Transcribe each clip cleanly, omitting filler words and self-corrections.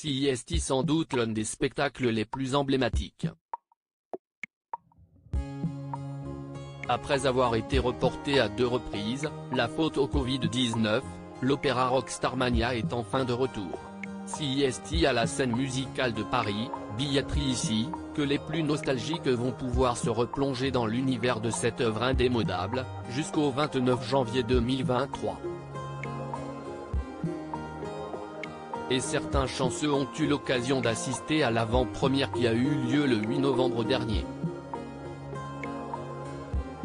CIST sans doute l'un des spectacles les plus emblématiques. Après avoir été reporté à 2 reprises, la faute au Covid-19, l'opéra rock Starmania est enfin de retour. CIST à la scène musicale de Paris, billetterie ici, que les plus nostalgiques vont pouvoir se replonger dans l'univers de cette œuvre indémodable, jusqu'au 29 janvier 2023. Et certains chanceux ont eu l'occasion d'assister à l'avant-première qui a eu lieu le 8 novembre dernier.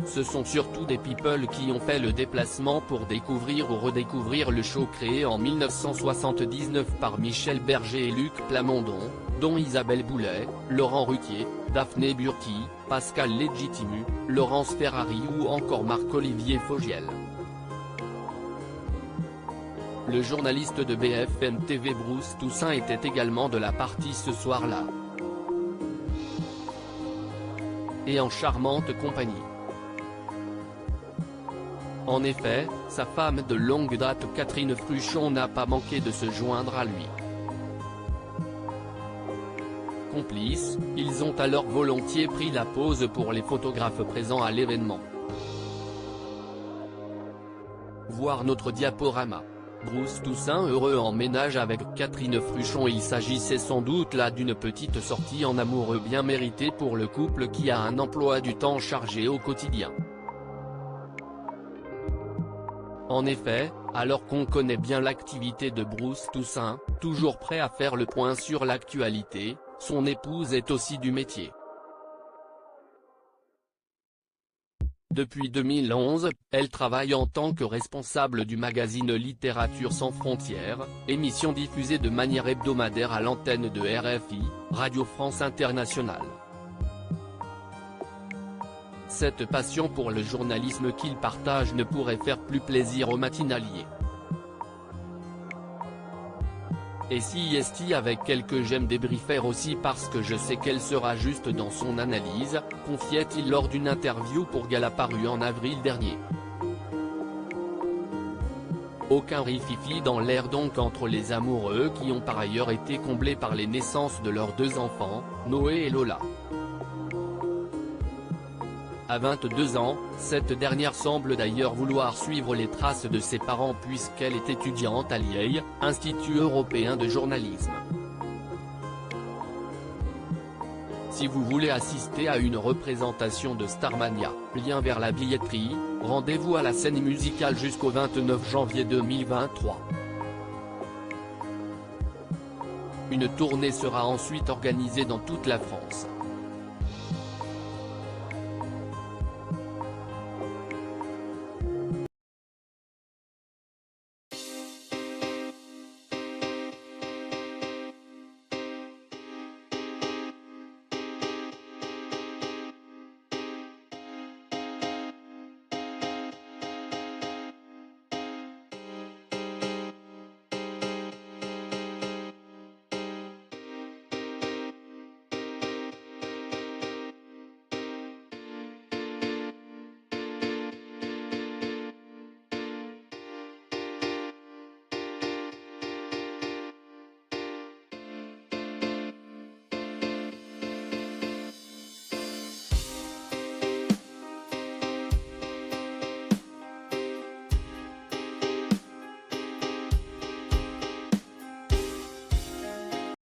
Ce sont surtout des people qui ont fait le déplacement pour découvrir ou redécouvrir le show créé en 1979 par Michel Berger et Luc Plamondon, dont Isabelle Boulay, Laurent Ruquier, Daphné Burki, Pascal Legitimu, Laurence Ferrari ou encore Marc-Olivier Fogiel. Le journaliste de BFM TV Bruce Toussaint était également de la partie ce soir-là. Et en charmante compagnie. En effet, sa femme de longue date Catherine Fruchon n'a pas manqué de se joindre à lui. Complices, ils ont alors volontiers pris la pose pour les photographes présents à l'événement. Voir notre diaporama. Bruce Toussaint heureux en ménage avec Catherine Fruchon. Il s'agissait sans doute là d'une petite sortie en amoureux bien méritée pour le couple qui a un emploi du temps chargé au quotidien. En effet, alors qu'on connaît bien l'activité de Bruce Toussaint, toujours prêt à faire le point sur l'actualité, son épouse est aussi du métier. Depuis 2011, elle travaille en tant que responsable du magazine Littérature sans frontières, émission diffusée de manière hebdomadaire à l'antenne de RFI, Radio France Internationale. Cette passion pour le journalisme qu'il partage ne pourrait faire plus plaisir aux matinaliers. Et CIST avec quelques j'aime débriefer aussi parce que je sais qu'elle sera juste dans son analyse, confiait-il lors d'une interview pour Gala paru en avril dernier. Aucun rififi dans l'air donc entre les amoureux qui ont par ailleurs été comblés par les naissances de leurs 2 enfants, Noé et Lola. À 22 ans, cette dernière semble d'ailleurs vouloir suivre les traces de ses parents puisqu'elle est étudiante à l'IEI, Institut européen de journalisme. Si vous voulez assister à une représentation de Starmania, lien vers la billetterie, rendez-vous à la scène musicale jusqu'au 29 janvier 2023. Une tournée sera ensuite organisée dans toute la France.